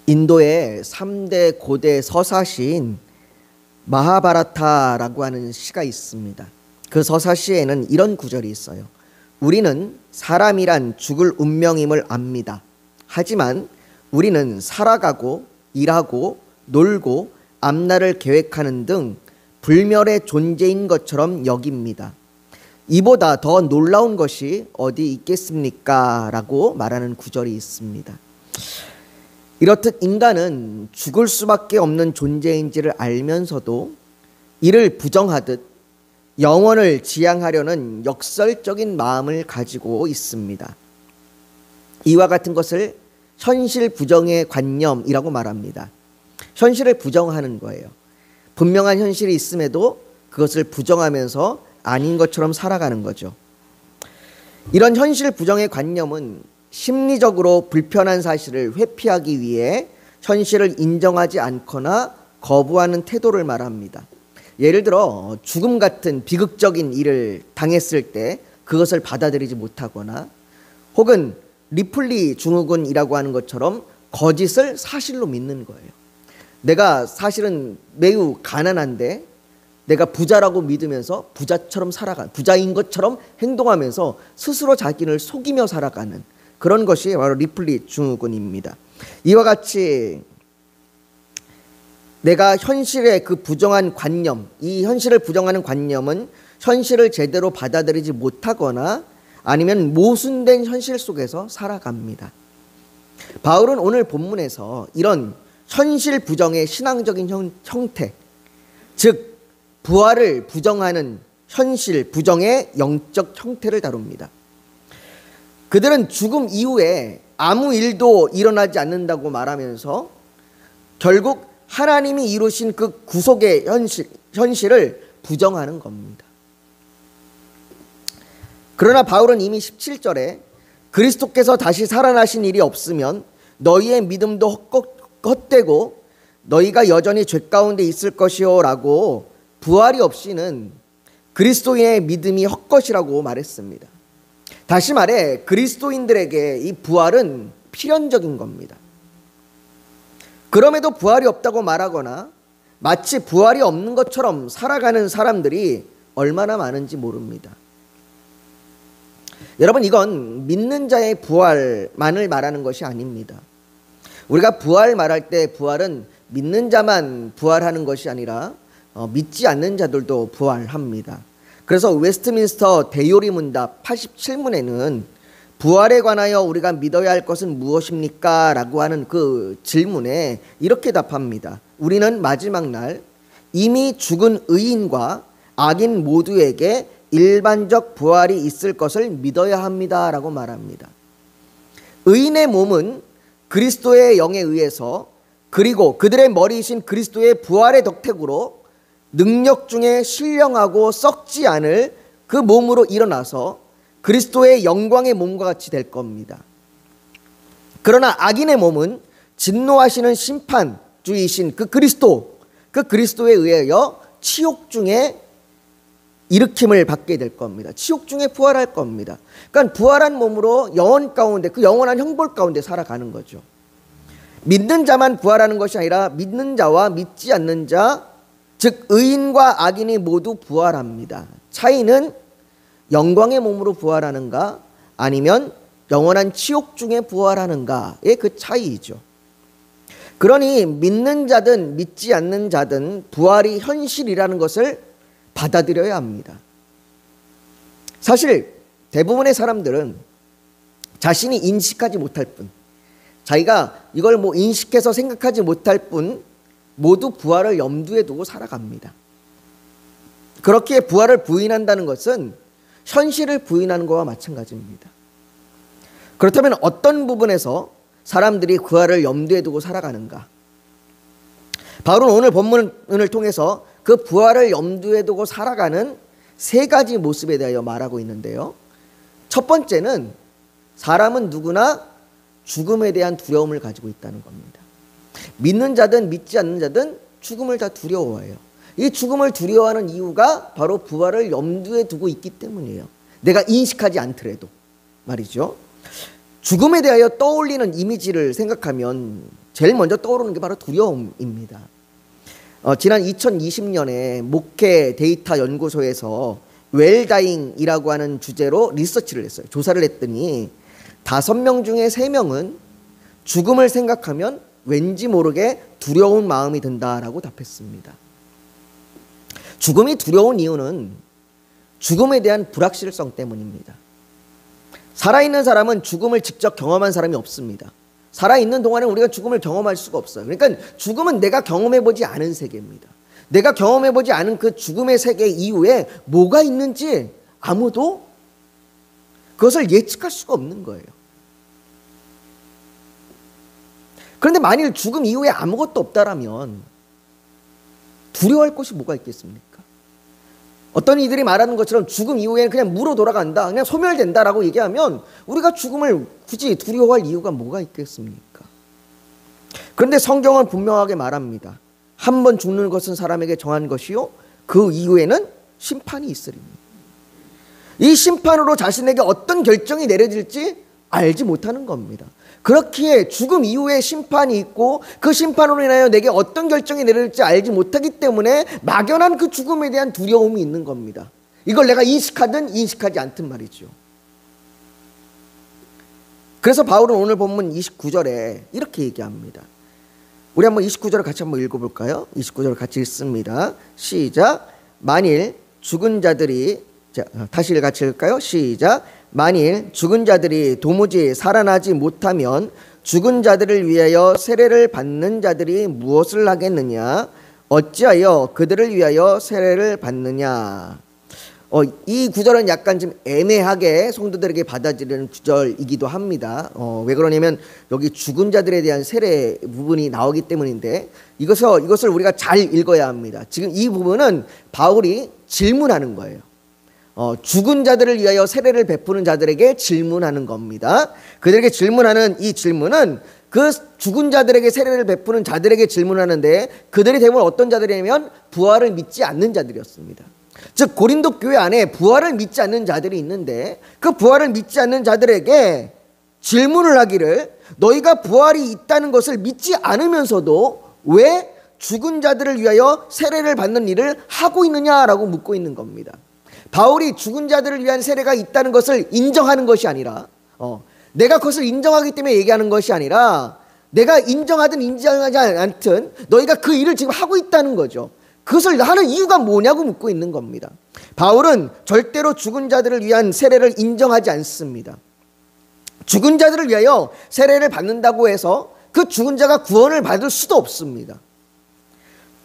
인도의 3대 고대 서사시인 마하바라타라고 하는 시가 있습니다. 그 서사시에는 이런 구절이 있어요. 우리는 사람이란 죽을 운명임을 압니다. 하지만 우리는 살아가고 일하고 놀고 앞날을 계획하는 등 불멸의 존재인 것처럼 여깁니다. 이보다 더 놀라운 것이 어디 있겠습니까? 라고 말하는 구절이 있습니다. 이렇듯 인간은 죽을 수밖에 없는 존재인지를 알면서도 이를 부정하듯 영원을 지향하려는 역설적인 마음을 가지고 있습니다. 이와 같은 것을 현실 부정의 관념이라고 말합니다. 현실을 부정하는 거예요. 분명한 현실이 있음에도 그것을 부정하면서 아닌 것처럼 살아가는 거죠. 이런 현실 부정의 관념은 심리적으로 불편한 사실을 회피하기 위해 현실을 인정하지 않거나 거부하는 태도를 말합니다. 예를 들어 죽음 같은 비극적인 일을 당했을 때 그것을 받아들이지 못하거나, 혹은 리플리 증후군이라고 하는 것처럼 거짓을 사실로 믿는 거예요. 내가 사실은 매우 가난한데 내가 부자라고 믿으면서 부자인 것처럼 행동하면서 스스로 자기를 속이며 살아가는 그런 것이 바로 리플리 증후군입니다. 이와 같이 내가 현실의 그 부정한 관념, 이 현실을 부정하는 관념은 현실을 제대로 받아들이지 못하거나 아니면 모순된 현실 속에서 살아갑니다. 바울은 오늘 본문에서 이런 현실 부정의 신앙적인 형태, 즉 부활을 부정하는 현실 부정의 영적 형태를 다룹니다. 그들은 죽음 이후에 아무 일도 일어나지 않는다고 말하면서 결국 하나님이 이루신 그 구속의 현실을 부정하는 겁니다. 그러나 바울은 이미 17절에 그리스도께서 다시 살아나신 일이 없으면 너희의 믿음도 헛되고 너희가 여전히 죄 가운데 있을 것이요 라고 부활이 없이는 그리스도인의 믿음이 헛것이라고 말했습니다. 다시 말해 그리스도인들에게 이 부활은 필연적인 겁니다. 그럼에도 부활이 없다고 말하거나 마치 부활이 없는 것처럼 살아가는 사람들이 얼마나 많은지 모릅니다. 여러분, 이건 믿는 자의 부활만을 말하는 것이 아닙니다. 우리가 부활 말할 때 부활은 믿는 자만 부활하는 것이 아니라 믿지 않는 자들도 부활합니다. 그래서 웨스트민스터 대요리 문답 87문에는 부활에 관하여 우리가 믿어야 할 것은 무엇입니까? 라고 하는 그 질문에 이렇게 답합니다. 우리는 마지막 날 이미 죽은 의인과 악인 모두에게 일반적 부활이 있을 것을 믿어야 합니다 라고 말합니다. 의인의 몸은 그리스도의 영에 의해서, 그리고 그들의 머리이신 그리스도의 부활의 덕택으로 능력 중에 신령하고 썩지 않을 그 몸으로 일어나서 그리스도의 영광의 몸과 같이 될 겁니다. 그러나 악인의 몸은 진노하시는 심판주이신 그 그리스도에 의하여 치욕 중에 일으킴을 받게 될 겁니다. 치욕 중에 부활할 겁니다. 그러니까 부활한 몸으로 영원 가운데, 그 영원한 형벌 가운데 살아가는 거죠. 믿는 자만 부활하는 것이 아니라 믿는 자와 믿지 않는 자, 즉 의인과 악인이 모두 부활합니다. 차이는 영광의 몸으로 부활하는가 아니면 영원한 치욕 중에 부활하는가의 그 차이이죠. 그러니 믿는 자든 믿지 않는 자든 부활이 현실이라는 것을 받아들여야 합니다. 사실 대부분의 사람들은 자신이 인식하지 못할 뿐, 자기가 이걸 인식해서 생각하지 못할 뿐 모두 부활을 염두에 두고 살아갑니다. 그렇게 부활을 부인한다는 것은 현실을 부인하는 것과 마찬가지입니다. 그렇다면 어떤 부분에서 사람들이 부활을 염두에 두고 살아가는가? 바울은 오늘 본문을 통해서 그 부활을 염두에 두고 살아가는 세 가지 모습에 대하여 말하고 있는데요. 첫 번째는 사람은 누구나 죽음에 대한 두려움을 가지고 있다는 겁니다. 믿는 자든 믿지 않는 자든 죽음을 다 두려워해요. 이 죽음을 두려워하는 이유가 바로 부활을 염두에 두고 있기 때문이에요. 내가 인식하지 않더라도 말이죠. 죽음에 대하여 떠올리는 이미지를 생각하면 제일 먼저 떠오르는 게 바로 두려움입니다. 지난 2020년에 목회 데이터 연구소에서 웰다잉이라고 하는 주제로 리서치를 했어요. 조사를 했더니 5명 중에 3명은 죽음을 생각하면 왠지 모르게 두려운 마음이 든다라고 답했습니다. 죽음이 두려운 이유는 죽음에 대한 불확실성 때문입니다. 살아있는 사람은 죽음을 직접 경험한 사람이 없습니다. 살아있는 동안에 우리가 죽음을 경험할 수가 없어요. 그러니까 죽음은 내가 경험해보지 않은 세계입니다. 내가 경험해보지 않은 그 죽음의 세계 이후에 뭐가 있는지 아무도 그것을 예측할 수가 없는 거예요. 그런데 만일 죽음 이후에 아무것도 없다라면 두려워할 것이 뭐가 있겠습니까? 어떤 이들이 말하는 것처럼 죽음 이후에는 그냥 무로 돌아간다, 그냥 소멸된다라고 얘기하면 우리가 죽음을 굳이 두려워할 이유가 뭐가 있겠습니까? 그런데 성경은 분명하게 말합니다. 한 번 죽는 것은 사람에게 정한 것이요 그 이후에는 심판이 있으리니. 이 심판으로 자신에게 어떤 결정이 내려질지 알지 못하는 겁니다. 그렇기에 죽음 이후에 심판이 있고 그 심판으로 인하여 내게 어떤 결정이 내려질지 알지 못하기 때문에 막연한 그 죽음에 대한 두려움이 있는 겁니다. 이걸 내가 인식하든 인식하지 않든 말이죠. 그래서 바울은 오늘 본문 29절에 이렇게 얘기합니다. 우리 한번 29절을 같이 한번 읽어볼까요? 29절을 같이 읽습니다. 시작. 만일 죽은 자들이, 자, 다시 같이 읽을까요? 시작. 만일 죽은 자들이 도무지 살아나지 못하면 죽은 자들을 위하여 세례를 받는 자들이 무엇을 하겠느냐? 어찌하여 그들을 위하여 세례를 받느냐? 이 구절은 약간 좀 애매하게 성도들에게 받아들이는 구절이기도 합니다. 왜 그러냐면 여기 죽은 자들에 대한 세례 부분이 나오기 때문인데 이것을 우리가 잘 읽어야 합니다. 지금 이 부분은 바울이 질문하는 거예요. 죽은 자들을 위하여 세례를 베푸는 자들에게 질문하는 겁니다. 그들에게 질문하는 이 질문은 그 죽은 자들에게 세례를 베푸는 자들에게 질문하는데 그들이 대부분 어떤 자들이냐면 부활을 믿지 않는 자들이었습니다. 즉 고린도 교회 안에 부활을 믿지 않는 자들이 있는데 그 부활을 믿지 않는 자들에게 질문을 하기를 너희가 부활이 있다는 것을 믿지 않으면서도 왜 죽은 자들을 위하여 세례를 받는 일을 하고 있느냐라고 묻고 있는 겁니다. 바울이 죽은 자들을 위한 세례가 있다는 것을 인정하는 것이 아니라 내가 그것을 인정하기 때문에 얘기하는 것이 아니라 내가 인정하든 인정하지 않든 너희가 그 일을 지금 하고 있다는 거죠. 그것을 하는 이유가 뭐냐고 묻고 있는 겁니다. 바울은 절대로 죽은 자들을 위한 세례를 인정하지 않습니다. 죽은 자들을 위하여 세례를 받는다고 해서 그 죽은 자가 구원을 받을 수도 없습니다.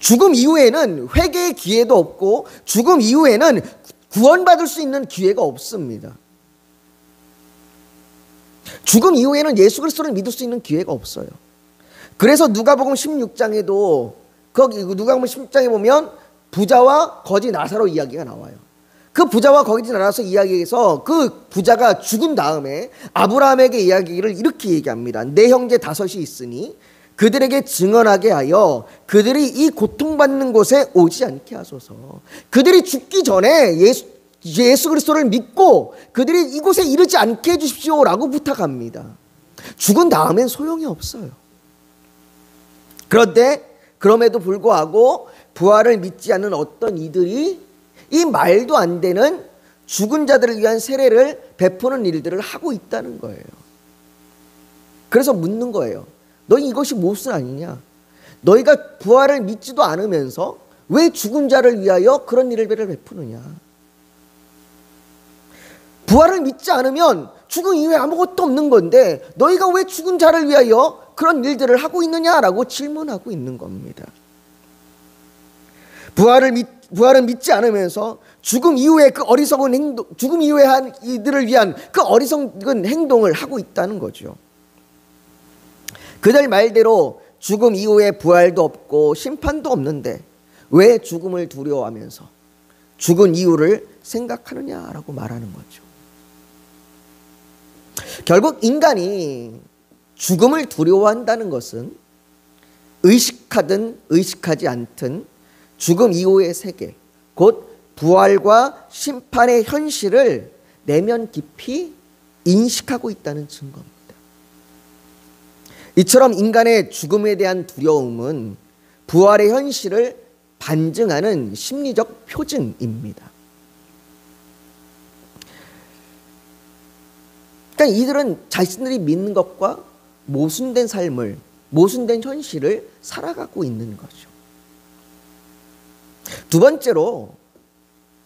죽음 이후에는 회개의 기회도 없고 죽음 이후에는 구원받을 수 있는 기회가 없습니다. 죽음 이후에는 예수 그리스도를 믿을 수 있는 기회가 없어요. 그래서 누가복음 16장에도 거기 누가복음 16장에 보면 부자와 거지 나사로 이야기가 나와요. 그 부자와 거지 나사로 이야기에서 그 부자가 죽은 다음에 아브라함에게 이야기를 이렇게 얘기합니다. 내 형제 5이 있으니 그들에게 증언하게 하여 그들이 이 고통받는 곳에 오지 않게 하소서. 그들이 죽기 전에 예수 그리스도를 믿고 그들이 이곳에 이르지 않게 해주십시오라고 부탁합니다. 죽은 다음엔 소용이 없어요. 그런데 그럼에도 불구하고 부활을 믿지 않는 어떤 이들이 이 말도 안 되는 죽은 자들을 위한 세례를 베푸는 일들을 하고 있다는 거예요. 그래서 묻는 거예요. 너희 이것이 무엇은 아니냐? 너희가 부활을 믿지도 않으면서 왜 죽은 자를 위하여 그런 일을 베푸느냐? 부활을 믿지 않으면 죽음 이후에 아무것도 없는 건데 너희가 왜 죽은 자를 위하여 그런 일들을 하고 있느냐라고 질문하고 있는 겁니다. 부활을 믿지 않으면서 죽음 이후에 그 어리석은 행동, 죽음 이후에 한 이들을 위한 그 어리석은 행동을 하고 있다는 거죠. 그들 말대로 죽음 이후에 부활도 없고 심판도 없는데 왜 죽음을 두려워하면서 죽은 이유를 생각하느냐라고 말하는 거죠. 결국 인간이 죽음을 두려워한다는 것은 의식하든 의식하지 않든 죽음 이후의 세계, 곧 부활과 심판의 현실을 내면 깊이 인식하고 있다는 증거입니다. 이처럼 인간의 죽음에 대한 두려움은 부활의 현실을 반증하는 심리적 표징입니다. 그러니까 이들은 자신들이 믿는 것과 모순된 삶을, 모순된 현실을 살아가고 있는 거죠. 두 번째로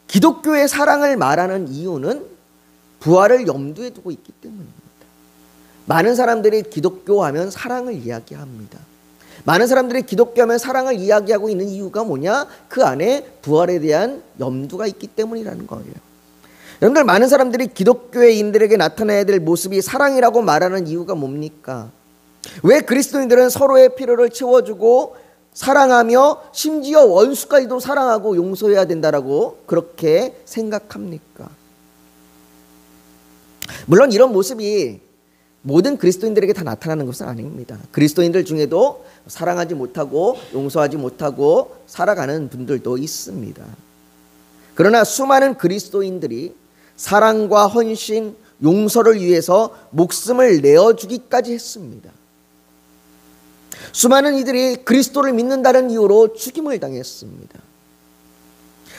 기독교의 사랑을 말하는 이유는 부활을 염두에 두고 있기 때문입니다. 많은 사람들이 기독교 하면 사랑을 이야기합니다. 많은 사람들이 기독교 하면 사랑을 이야기하고 있는 이유가 뭐냐? 그 안에 부활에 대한 염두가 있기 때문이라는 거예요. 여러분들, 많은 사람들이 기독교인들에게 나타나야 될 모습이 사랑이라고 말하는 이유가 뭡니까? 왜 그리스도인들은 서로의 필요를 채워주고 사랑하며 심지어 원수까지도 사랑하고 용서해야 된다라고 그렇게 생각합니까? 물론 이런 모습이 모든 그리스도인들에게 다 나타나는 것은 아닙니다. 그리스도인들 중에도 사랑하지 못하고 용서하지 못하고 살아가는 분들도 있습니다. 그러나 수많은 그리스도인들이 사랑과 헌신, 용서를 위해서 목숨을 내어주기까지 했습니다. 수많은 이들이 그리스도를 믿는다는 이유로 죽임을 당했습니다.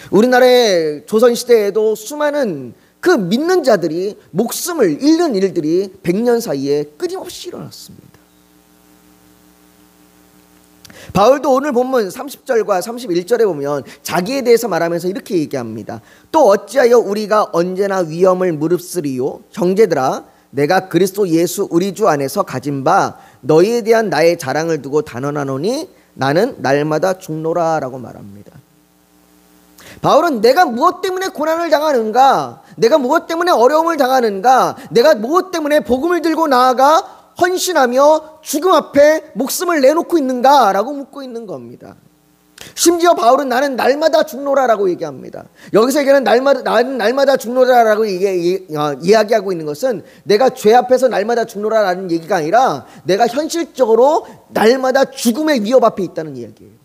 우리나라의 조선시대에도 수많은 그 믿는 자들이 목숨을 잃는 일들이 100년 사이에 끊임없이 일어났습니다. 바울도 오늘 본문 30절과 31절에 보면 자기에 대해서 말하면서 이렇게 얘기합니다. 또 어찌하여 우리가 언제나 위험을 무릅쓰리요? 형제들아, 내가 그리스도 예수 우리 주 안에서 가진 바 너희에 대한 나의 자랑을 두고 단언하노니 나는 날마다 죽노라 라고 말합니다. 바울은 내가 무엇 때문에 고난을 당하는가, 내가 무엇 때문에 어려움을 당하는가, 내가 무엇 때문에 복음을 들고 나아가 헌신하며 죽음 앞에 목숨을 내놓고 있는가 라고 묻고 있는 겁니다. 심지어 바울은 나는 날마다 죽노라라고 얘기합니다. 여기서 얘기하는 나는 날마다 죽노라라고 이야기하고 있는 것은 내가 죄 앞에서 날마다 죽노라라는 얘기가 아니라 내가 현실적으로 날마다 죽음의 위협 앞에 있다는 이야기예요.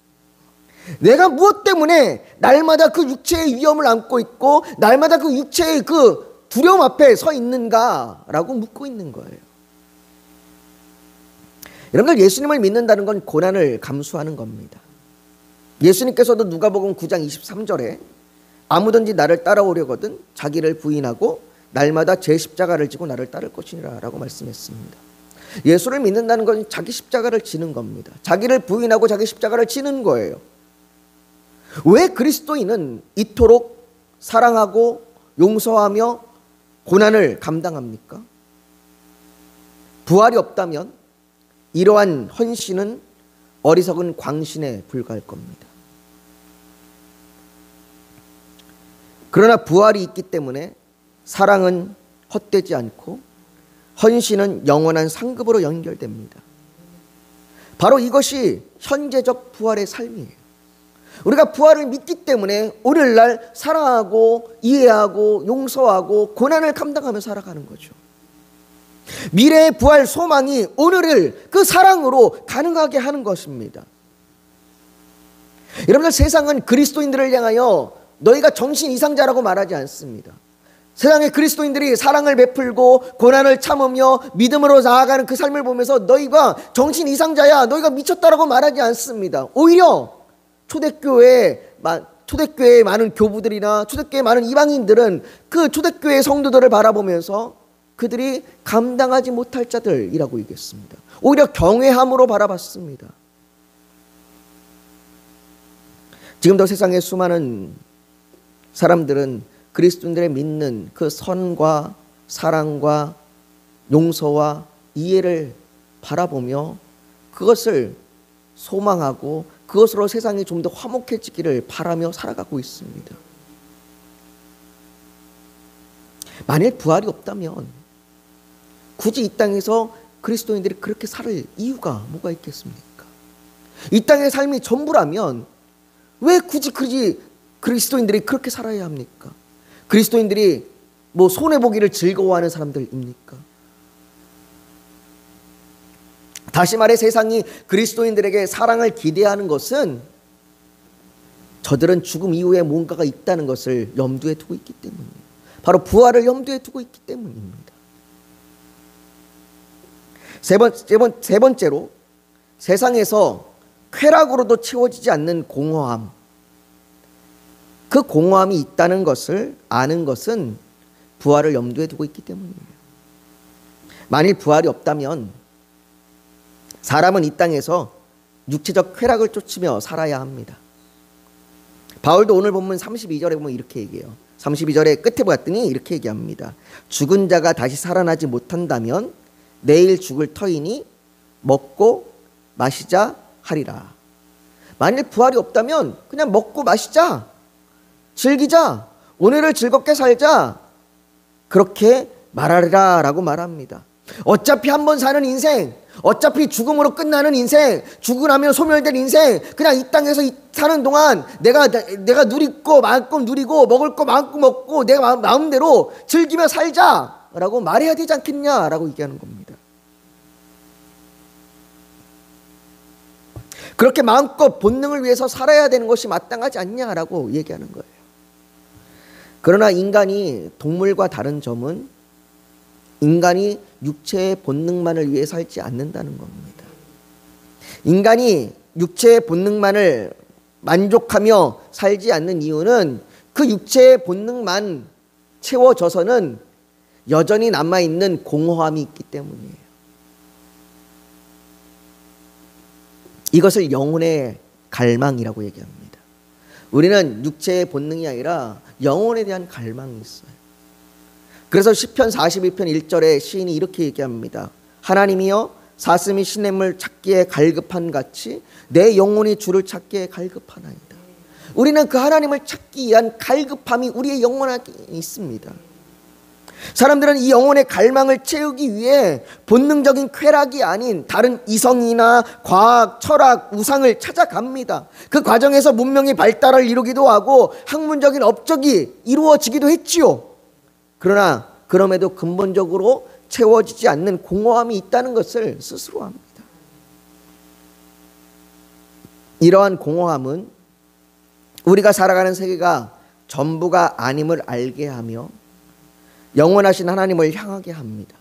내가 무엇 때문에 날마다 그 육체의 위험을 안고 있고 날마다 그 육체의 그 두려움 앞에 서 있는가라고 묻고 있는 거예요. 여러분들, 예수님을 믿는다는 건 고난을 감수하는 겁니다. 예수님께서도 누가복음 9장 23절에 아무든지 나를 따라오려거든 자기를 부인하고 날마다 제 십자가를 지고 나를 따를 것이니라 라고 말씀했습니다. 예수를 믿는다는 건 자기 십자가를 지는 겁니다. 자기를 부인하고 자기 십자가를 지는 거예요. 왜 그리스도인은 이토록 사랑하고 용서하며 고난을 감당합니까? 부활이 없다면 이러한 헌신은 어리석은 광신에 불과할 겁니다. 그러나 부활이 있기 때문에 사랑은 헛되지 않고 헌신은 영원한 상급으로 연결됩니다. 바로 이것이 현재적 부활의 삶이에요. 우리가 부활을 믿기 때문에 오늘날 사랑하고 이해하고 용서하고 고난을 감당하며 살아가는 거죠. 미래의 부활 소망이 오늘을 그 사랑으로 가능하게 하는 것입니다. 여러분들, 세상은 그리스도인들을 향하여 너희가 정신 이상자라고 말하지 않습니다. 세상의 그리스도인들이 사랑을 베풀고 고난을 참으며 믿음으로 나아가는 그 삶을 보면서 너희가 정신 이상자야, 너희가 미쳤다라고 말하지 않습니다. 오히려 초대교회의 많은 교부들이나 초대교회의 많은 이방인들은 그 초대교회의 성도들을 바라보면서 그들이 감당하지 못할 자들이라고 얘기했습니다. 오히려 경외함으로 바라봤습니다. 지금도 세상의 수많은 사람들은 그리스도인들의 믿는 그 선과 사랑과 용서와 이해를 바라보며 그것을 소망하고 그것으로 세상이 좀 더 화목해지기를 바라며 살아가고 있습니다. 만일 부활이 없다면 굳이 이 땅에서 그리스도인들이 그렇게 살 이유가 뭐가 있겠습니까? 이 땅의 삶이 전부라면 왜 굳이 그리스도인들이 그렇게 살아야 합니까? 그리스도인들이 뭐 손해보기를 즐거워하는 사람들입니까? 다시 말해 세상이 그리스도인들에게 사랑을 기대하는 것은 저들은 죽음 이후에 뭔가가 있다는 것을 염두에 두고 있기 때문이에요. 바로 부활을 염두에 두고 있기 때문입니다. 세 번째로 세상에서 쾌락으로도 채워지지 않는 공허함. 그 공허함이 있다는 것을 아는 것은 부활을 염두에 두고 있기 때문이에요. 만일 부활이 없다면 사람은 이 땅에서 육체적 쾌락을 쫓으며 살아야 합니다. 바울도 오늘 본문 32절에 보면 이렇게 얘기해요. 32절에 끝에 봤더니 이렇게 얘기합니다. 죽은 자가 다시 살아나지 못한다면 내일 죽을 터이니 먹고 마시자 하리라. 만일 부활이 없다면 그냥 먹고 마시자, 즐기자, 오늘을 즐겁게 살자, 그렇게 말하리라 라고 말합니다. 어차피 한 번 사는 인생, 어차피 죽음으로 끝나는 인생, 죽고 나면 소멸될 인생, 그냥 이 땅에서 사는 동안 내가 누릴 거 마음껏 누리고 먹을 거 마음껏 먹고 내가 마음대로 즐기며 살자라고 말해야 되지 않겠냐라고 얘기하는 겁니다. 그렇게 마음껏 본능을 위해서 살아야 되는 것이 마땅하지 않냐라고 얘기하는 거예요. 그러나 인간이 동물과 다른 점은 인간이 육체의 본능만을 위해 살지 않는다는 겁니다. 인간이 육체의 본능만을 만족하며 살지 않는 이유는 그 육체의 본능만 채워져서는 여전히 남아있는 공허함이 있기 때문이에요. 이것을 영혼의 갈망이라고 얘기합니다. 우리는 육체의 본능이 아니라 영혼에 대한 갈망이 있어요. 그래서 시편 42편 1절에 시인이 이렇게 얘기합니다. 하나님이여 사슴이 시냇물 찾기에 갈급한 같이 내 영혼이 주를 찾기에 갈급하나이다. 우리는 그 하나님을 찾기 위한 갈급함이 우리의 영혼에 있습니다. 사람들은 이 영혼의 갈망을 채우기 위해 본능적인 쾌락이 아닌 다른 이성이나 과학, 철학, 우상을 찾아갑니다. 그 과정에서 문명의 발달을 이루기도 하고 학문적인 업적이 이루어지기도 했지요. 그러나 그럼에도 근본적으로 채워지지 않는 공허함이 있다는 것을 스스로 합니다. 이러한 공허함은 우리가 살아가는 세계가 전부가 아님을 알게 하며 영원하신 하나님을 향하게 합니다.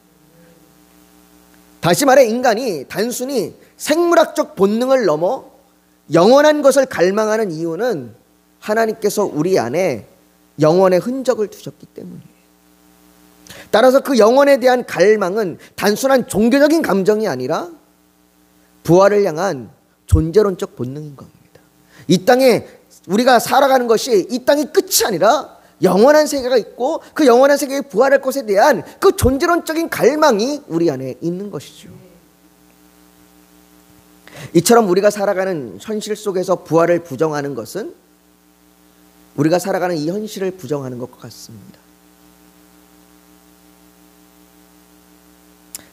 다시 말해 인간이 단순히 생물학적 본능을 넘어 영원한 것을 갈망하는 이유는 하나님께서 우리 안에 영원의 흔적을 두셨기 때문이에요. 따라서 그 영혼에 대한 갈망은 단순한 종교적인 감정이 아니라 부활을 향한 존재론적 본능인 겁니다. 이 땅에 우리가 살아가는 것이 이 땅이 끝이 아니라 영원한 세계가 있고 그 영원한 세계에 부활할 것에 대한 그 존재론적인 갈망이 우리 안에 있는 것이죠. 이처럼 우리가 살아가는 현실 속에서 부활을 부정하는 것은 우리가 살아가는 이 현실을 부정하는 것과 같습니다.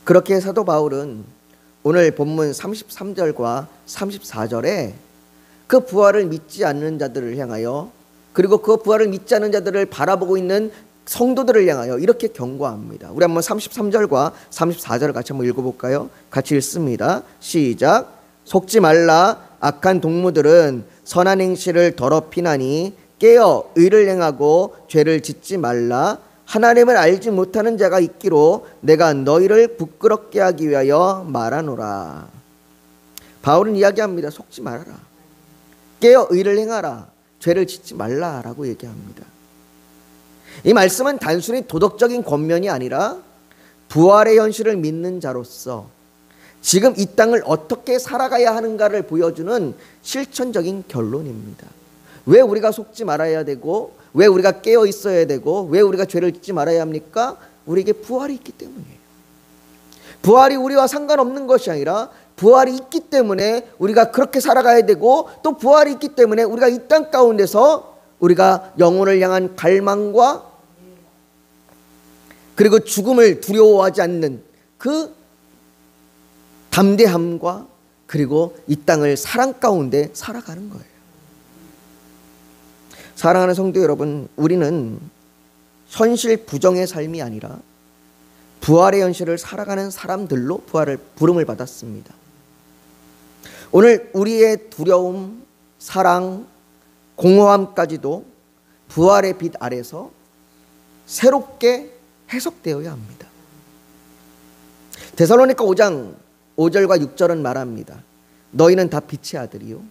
그렇게 사도 바울은 오늘 본문 33절과 34절에 그 부활을 믿지 않는 자들을 향하여 그리고 그 부활을 믿지 않는 자들을 바라보고 있는 성도들을 향하여 이렇게 경고합니다. 우리 한번 33절과 34절을 같이 한번 읽어볼까요? 같이 읽습니다. 시작. 속지 말라. 악한 동무들은 선한 행실을 더럽히나니 깨어 의를 행하고 죄를 짓지 말라. 하나님을 알지 못하는 자가 있기로 내가 너희를 부끄럽게 하기 위하여 말하노라. 바울은 이야기합니다. 속지 말아라. 깨어 의를 행하라. 죄를 짓지 말라라고 얘기합니다. 이 말씀은 단순히 도덕적인 권면이 아니라 부활의 현실을 믿는 자로서 지금 이 땅을 어떻게 살아가야 하는가를 보여주는 실천적인 결론입니다. 왜 우리가 속지 말아야 되고 왜 우리가 깨어 있어야 되고 왜 우리가 죄를 짓지 말아야 합니까? 우리에게 부활이 있기 때문이에요. 부활이 우리와 상관없는 것이 아니라 부활이 있기 때문에 우리가 그렇게 살아가야 되고 또 부활이 있기 때문에 우리가 이 땅 가운데서 우리가 영혼을 향한 갈망과 그리고 죽음을 두려워하지 않는 그 담대함과 그리고 이 땅을 사랑 가운데 살아가는 거예요. 사랑하는 성도 여러분, 우리는 현실 부정의 삶이 아니라 부활의 현실을 살아가는 사람들로 부름을 받았습니다. 오늘 우리의 두려움, 사랑, 공허함까지도 부활의 빛 아래서 새롭게 해석되어야 합니다. 데살로니가 5장 5절과 6절은 말합니다. 너희는 다 빛의 아들이요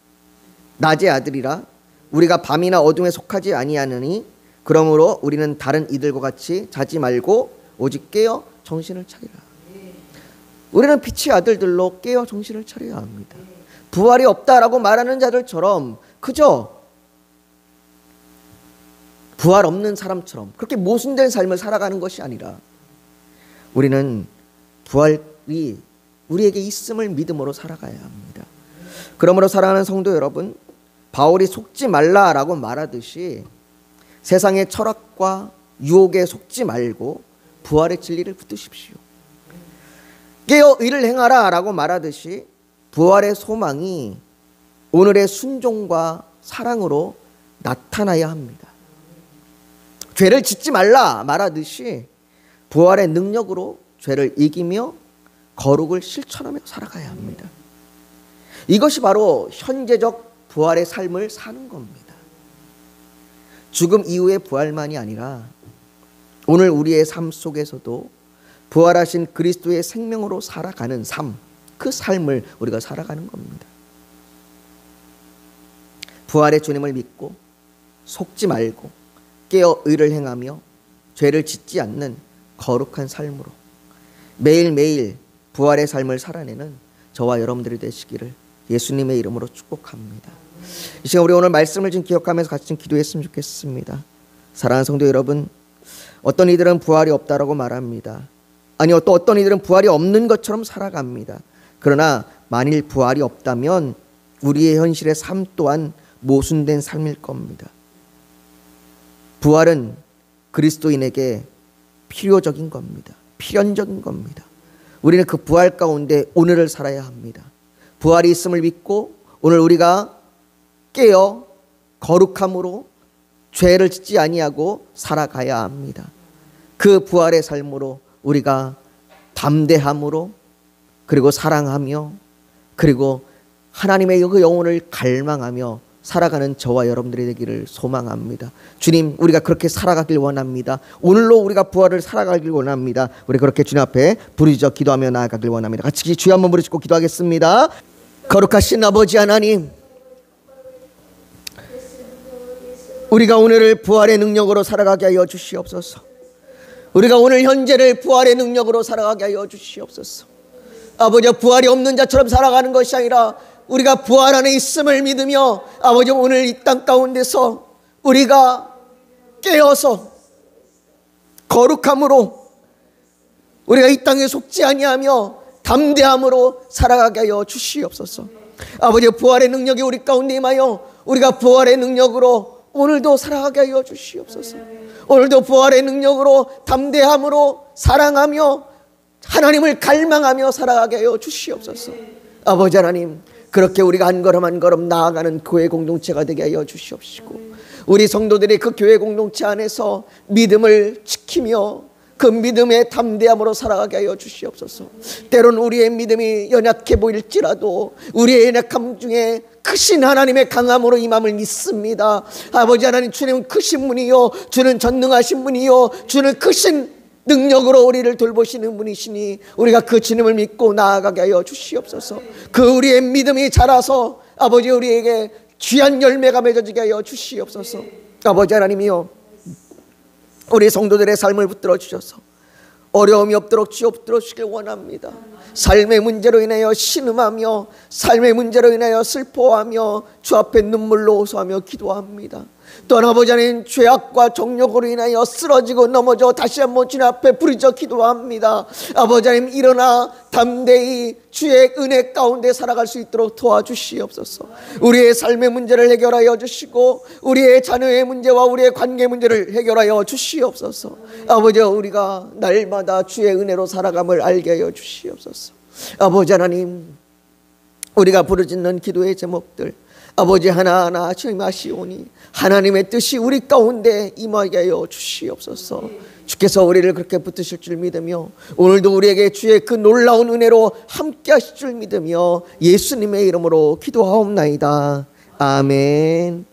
낮의 아들이라 우리가 밤이나 어둠에 속하지 아니하느니 그러므로 우리는 다른 이들과 같이 자지 말고 오직 깨어 정신을 차리라. 우리는 빛의 아들들로 깨어 정신을 차려야 합니다. 부활이 없다라고 말하는 자들처럼 그저 부활 없는 사람처럼 그렇게 모순된 삶을 살아가는 것이 아니라 우리는 부활이 우리에게 있음을 믿음으로 살아가야 합니다. 그러므로 사랑하는 성도 여러분, 바울이 속지 말라라고 말하듯이 세상의 철학과 유혹에 속지 말고 부활의 진리를 붙드십시오. 깨어 의를 행하라 라고 말하듯이 부활의 소망이 오늘의 순종과 사랑으로 나타나야 합니다. 죄를 짓지 말라 말하듯이 부활의 능력으로 죄를 이기며 거룩을 실천하며 살아가야 합니다. 이것이 바로 현재적 부활의 삶을 사는 겁니다. 죽음 이후의 부활만이 아니라 오늘 우리의 삶 속에서도 부활하신 그리스도의 생명으로 살아가는 삶, 그 삶을 우리가 살아가는 겁니다. 부활의 주님을 믿고 속지 말고 깨어 의를 행하며 죄를 짓지 않는 거룩한 삶으로 매일매일 부활의 삶을 살아내는 저와 여러분들이 되시기를 예수님의 이름으로 축복합니다. 이 시간 우리 오늘 말씀을 좀 기억하면서 같이 좀 기도했으면 좋겠습니다. 사랑하는 성도 여러분, 어떤 이들은 부활이 없다라고 말합니다. 아니 또 어떤 이들은 부활이 없는 것처럼 살아갑니다. 그러나 만일 부활이 없다면 우리의 현실의 삶 또한 모순된 삶일 겁니다. 부활은 그리스도인에게 필요적인 겁니다. 필연적인 겁니다. 우리는 그 부활 가운데 오늘을 살아야 합니다. 부활이 있음을 믿고 오늘 우리가 깨어 거룩함으로 죄를 짓지 아니하고 살아가야 합니다. 그 부활의 삶으로 우리가 담대함으로 그리고 사랑하며 그리고 하나님의 그 영혼을 갈망하며 살아가는 저와 여러분들이 되기를 소망합니다. 주님, 우리가 그렇게 살아가길 원합니다. 오늘로 우리가 부활을 살아가길 원합니다. 우리 그렇게 주님 앞에 부르짖어 기도하며 나아가길 원합니다. 같이 주여 한번 부르짖고 기도하겠습니다. 거룩하신 아버지 하나님, 우리가 오늘을 부활의 능력으로 살아가게 하여 주시옵소서. 우리가 오늘 현재를 부활의 능력으로 살아가게 하여 주시옵소서. 아버지, 부활이 없는 자처럼 살아가는 것이 아니라 우리가 부활 안에 있음을 믿으며 아버지 오늘 이 땅 가운데서 우리가 깨어서 거룩함으로 우리가 이 땅에 속지 아니하며 담대함으로 살아가게 하여 주시옵소서. 아버지, 부활의 능력이 우리 가운데 임하여 우리가 부활의 능력으로 오늘도 살아가게 하여 주시옵소서. 오늘도 부활의 능력으로 담대함으로 사랑하며 하나님을 갈망하며 살아가게 하여 주시옵소서. 아버지 하나님, 그렇게 우리가 한 걸음 한 걸음 나아가는 교회 공동체가 되게 하여 주시옵시고 우리 성도들이 그 교회 공동체 안에서 믿음을 지키며 그 믿음의 담대함으로 살아가게 하여 주시옵소서. 때론 우리의 믿음이 연약해 보일지라도 우리의 연약함 중에 크신 하나님의 강함으로 임함을 믿습니다. 아버지 하나님, 주님은 크신 분이요 주는 전능하신 분이요 주는 크신 능력으로 우리를 돌보시는 분이시니 우리가 그 주님을 믿고 나아가게 하여 주시옵소서. 그 우리의 믿음이 자라서 아버지 우리에게 귀한 열매가 맺어지게 하여 주시옵소서. 아버지 하나님이여, 우리 성도들의 삶을 붙들어 주셔서 어려움이 없도록 주여 붙들어 주시길 원합니다. 삶의 문제로 인하여 신음하며 삶의 문제로 인하여 슬퍼하며 주 앞에 눈물로 호소하며 기도합니다. 또한 아버지 하나님, 죄악과 정욕으로 인하여 쓰러지고 넘어져 다시 한번 주님 앞에 부르짖어 기도합니다. 아버지 하나님, 일어나 담대히 주의 은혜 가운데 살아갈 수 있도록 도와주시옵소서. 우리의 삶의 문제를 해결하여 주시고 우리의 자녀의 문제와 우리의 관계 문제를 해결하여 주시옵소서. 아버지, 우리가 날마다 주의 은혜로 살아감을 알게 하여 주시옵소서. 아버지 하나님, 우리가 부르짖는 기도의 제목들 아버지 하나하나 주임하시오니 하나님의 뜻이 우리 가운데 임하게 하여 주시옵소서. 주께서 우리를 그렇게 붙드실 줄 믿으며 오늘도 우리에게 주의 그 놀라운 은혜로 함께 하실 줄 믿으며 예수님의 이름으로 기도하옵나이다. 아멘.